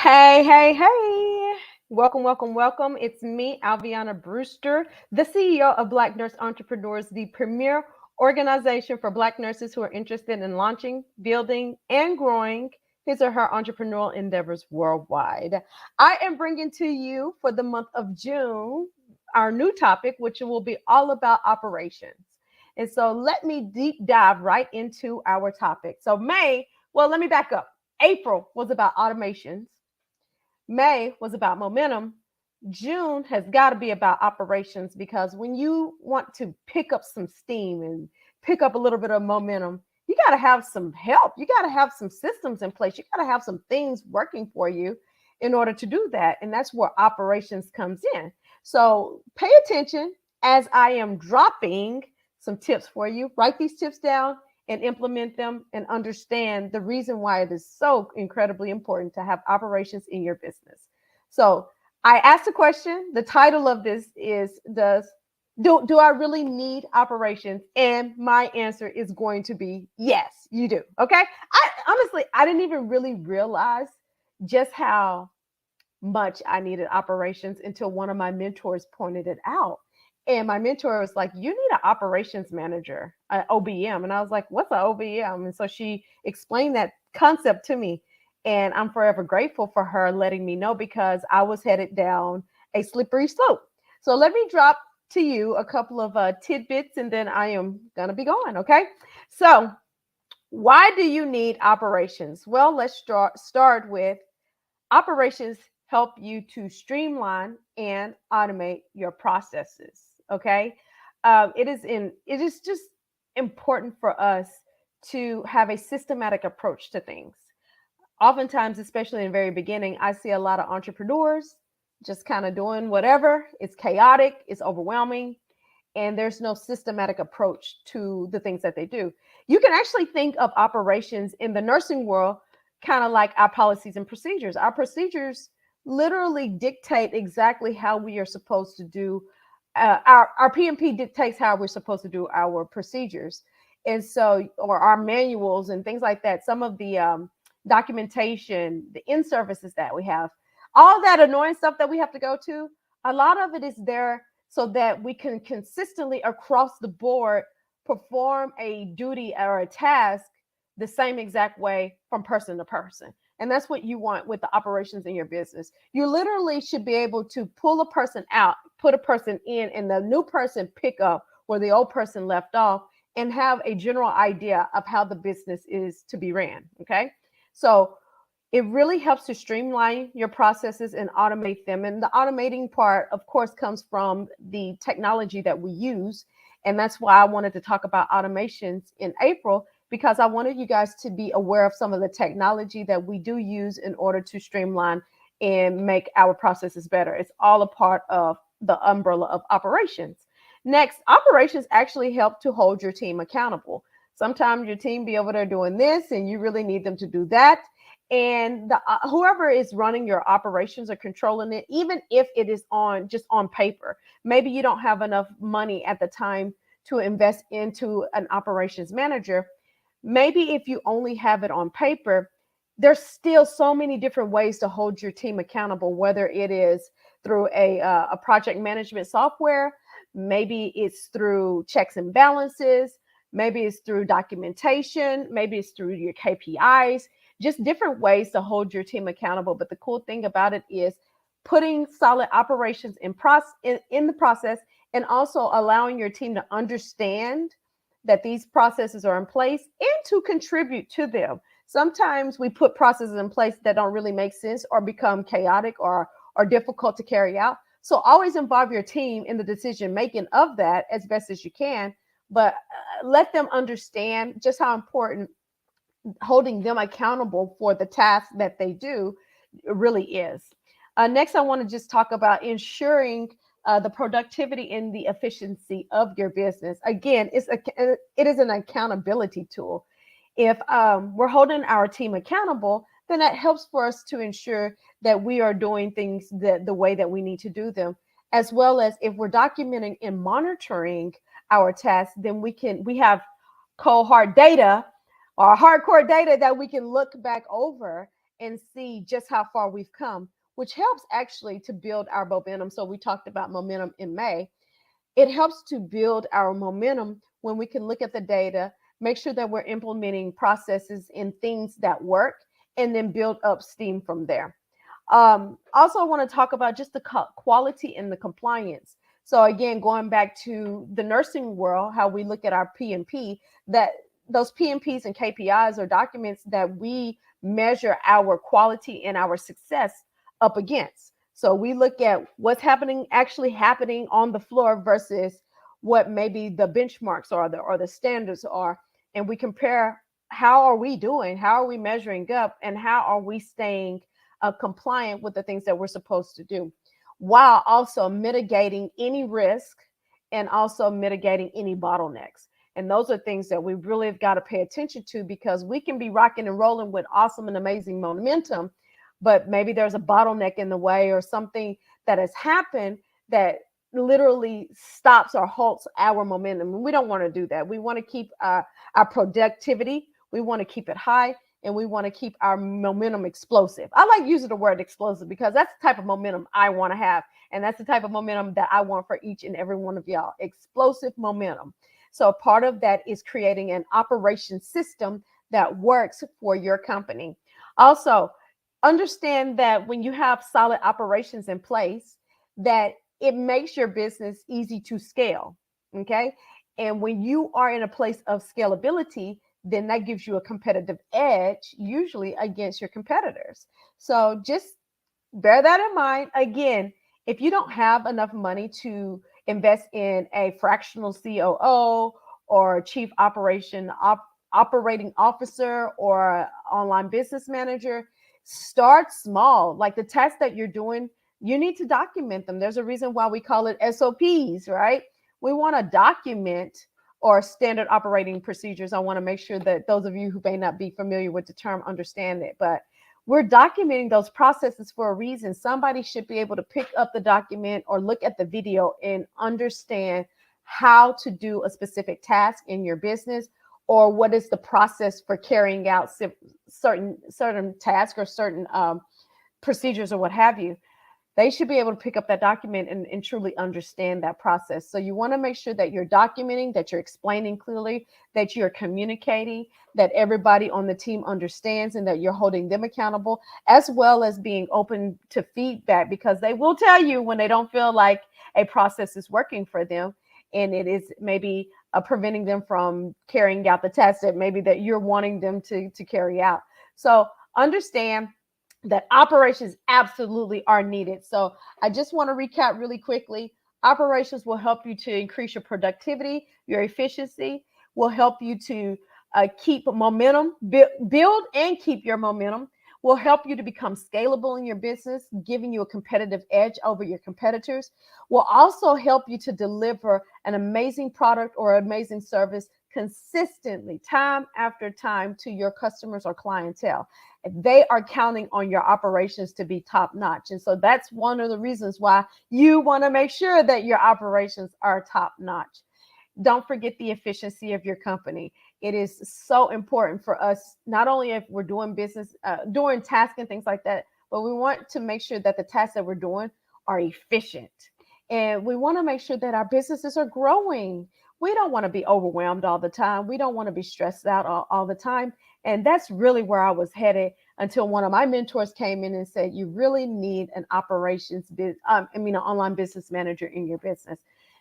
Hey, hey, hey. Welcome, welcome, welcome. It's me, Alviana Brewster, the CEO of Black Nurse Entrepreneurs, the premier organization for Black nurses who are interested in launching, building, and growing his or her entrepreneurial endeavors worldwide. I am bringing to you for the month of June our new topic, which will be all about operations. And so let me deep dive right into our topic. So, let me back up. April was about automations. May was about momentum. June has got to be about operations because when you want to pick up some steam and pick up a little bit of momentum, you got to have some help. You got to have some systems in place. You got to have some things working for you in order to do that. And that's where operations comes in. So pay attention as I am dropping some tips for you. Write these tips down and implement them and understand the reason why it is so incredibly important to have operations in your business. So I asked a question. The title of this is do I really need operations? And my answer is going to be yes, you do. Okay. I didn't even really realize just how much I needed operations until one of my mentors pointed it out. And my mentor was like, "You need an operations manager, an OBM." And I was like, "What's an OBM?" And so she explained that concept to me. And I'm forever grateful for her letting me know because I was headed down a slippery slope. So let me drop to you a couple of tidbits and then I am going to be going. Okay. So, why do you need operations? Well, let's start with operations help you to streamline and automate your processes. Okay, it is just important for us to have a systematic approach to things. Oftentimes, especially in the very beginning, I see a lot of entrepreneurs just kind of doing whatever. It's chaotic, it's overwhelming, and there's no systematic approach to the things that they do. You can actually think of operations in the nursing world kind of like our policies and procedures. Our procedures literally dictate exactly how we are supposed to do. Our PMP dictates how we're supposed to do our procedures, and so or our manuals and things like that. Some of the documentation, the in services that we have, all that annoying stuff that we have to go to. A lot of it is there so that we can consistently across the board perform a duty or a task the same exact way from person to person. And that's what you want with the operations in your business. You literally should be able to pull a person out, put a person in, and the new person pick up where the old person left off and have a general idea of how the business is to be ran. Okay. So it really helps to streamline your processes and automate them. And the automating part, of course, comes from the technology that we use. And that's why I wanted to talk about automations in April, because I wanted you guys to be aware of some of the technology that we do use in order to streamline and make our processes better. It's all a part of the umbrella of operations. Next, operations actually help to hold your team accountable. Sometimes your team be over there doing this and you really need them to do that. And whoever is running your operations or controlling it, even if it is on just on paper, maybe you don't have enough money at the time to invest into an operations manager. Maybe if you only have it on paper, there's still so many different ways to hold your team accountable, whether it is through a project management software, maybe it's through checks and balances, maybe it's through documentation, maybe it's through your KPIs, just different ways to hold your team accountable. But the cool thing about it is putting solid operations in the process and also allowing your team to understand that these processes are in place and to contribute to them. Sometimes we put processes in place that don't really make sense or become chaotic or difficult to carry out. So always involve your team in the decision making of that as best as you can, but let them understand just how important holding them accountable for the task that they do really is. Next, I want to just talk about ensuring the productivity and the efficiency of your business. Again, it is an accountability tool. If we're holding our team accountable, then that helps for us to ensure that we are doing things the way that we need to do them, as well as if we're documenting and monitoring our tasks, then we have cold hard data or hardcore data that we can look back over and see just how far we've come, which helps actually to build our momentum. So we talked about momentum in May. It helps to build our momentum when we can look at the data, make sure that we're implementing processes and things that work, and then build up steam from there. Also, I want to talk about just the quality and the compliance. So again, going back to the nursing world, how we look at our P&P, that those P&Ps and KPIs are documents that we measure our quality and our success up against. So we look at what's happening, actually happening on the floor versus what maybe the benchmarks are, the standards are, and we compare how are we doing, how are we measuring up, and how are we staying compliant with the things that we're supposed to do, while also mitigating any risk and also mitigating any bottlenecks. And those are things that we really have got to pay attention to, because we can be rocking and rolling with awesome and amazing momentum, but maybe there's a bottleneck in the way or something that has happened that literally stops or halts our momentum. And we don't want to do that. We want to keep our productivity. We want to keep it high, and we want to keep our momentum explosive. I like using the word explosive because that's the type of momentum I want to have. And that's the type of momentum that I want for each and every one of y'all. Explosive momentum. So part of that is creating an operation system that works for your company. Also, understand that when you have solid operations in place, that it makes your business easy to scale. Okay. And when you are in a place of scalability, then that gives you a competitive edge, usually against your competitors. So just bear that in mind. Again, if you don't have enough money to invest in a fractional COO or chief operating officer or online business manager, start small. Like the tasks that you're doing, you need to document them. There's a reason why we call it SOPs, right? We want to document, or standard operating procedures. I want to make sure that those of you who may not be familiar with the term understand it, but we're documenting those processes for a reason. Somebody should be able to pick up the document or look at the video and understand how to do a specific task in your business, or what is the process for carrying out certain tasks or certain procedures or what have you. They should be able to pick up that document and truly understand that process. So you want to make sure that you're documenting, that you're explaining clearly, that you're communicating, that everybody on the team understands, and that you're holding them accountable, as well as being open to feedback, because they will tell you when they don't feel like a process is working for them, and it is maybe preventing them from carrying out the task that maybe that you're wanting them to carry out. So understand that operations absolutely are needed. So I just want to recap really quickly. Operations will help you to increase your productivity, your efficiency, will help you to keep momentum, build and keep your momentum, will help you to become scalable in your business, giving you a competitive edge over your competitors, will also help you to deliver an amazing product or amazing service consistently, time after time, to your customers or clientele. They are counting on your operations to be top notch. And so that's one of the reasons why you want to make sure that your operations are top notch. Don't forget the efficiency of your company. It is so important for us, not only if we're doing business, doing tasks and things like that, but we want to make sure that the tasks that we're doing are efficient. And we want to make sure that our businesses are growing. We don't want to be overwhelmed all the time. We don't want to be stressed out all the time. And that's really where I was headed until one of my mentors came in and said, you really need an an online business manager in your business.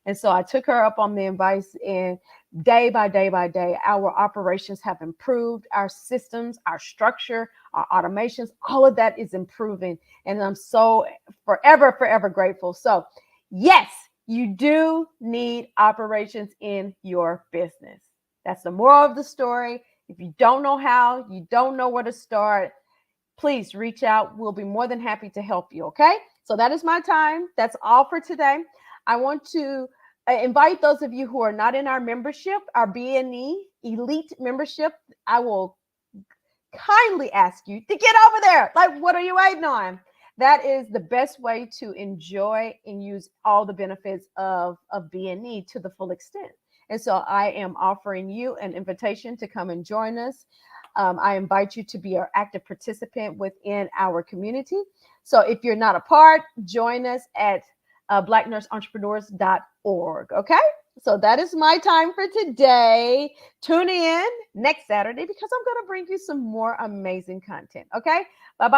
And so I took her up on the advice, and day by day by day, our operations have improved, our systems, our structure, our automations, all of that is improving. And I'm so forever, forever grateful. So yes, you do need operations in your business. That's the moral of the story. If you don't know how, you don't know where to start, please reach out. We'll be more than happy to help you. Okay. So that is my time. That's all for today. I want to invite those of you who are not in our membership, our BNE Elite membership. I will kindly ask you to get over there. Like, what are you waiting on? That is the best way to enjoy and use all the benefits of BNE to the full extent. And so I am offering you an invitation to come and join us. I invite you to be an active participant within our community. So if you're not a part, join us at blacknurseentrepreneurs.org. Okay. So that is my time for today. Tune in next Saturday because I'm going to bring you some more amazing content. Okay. Bye bye.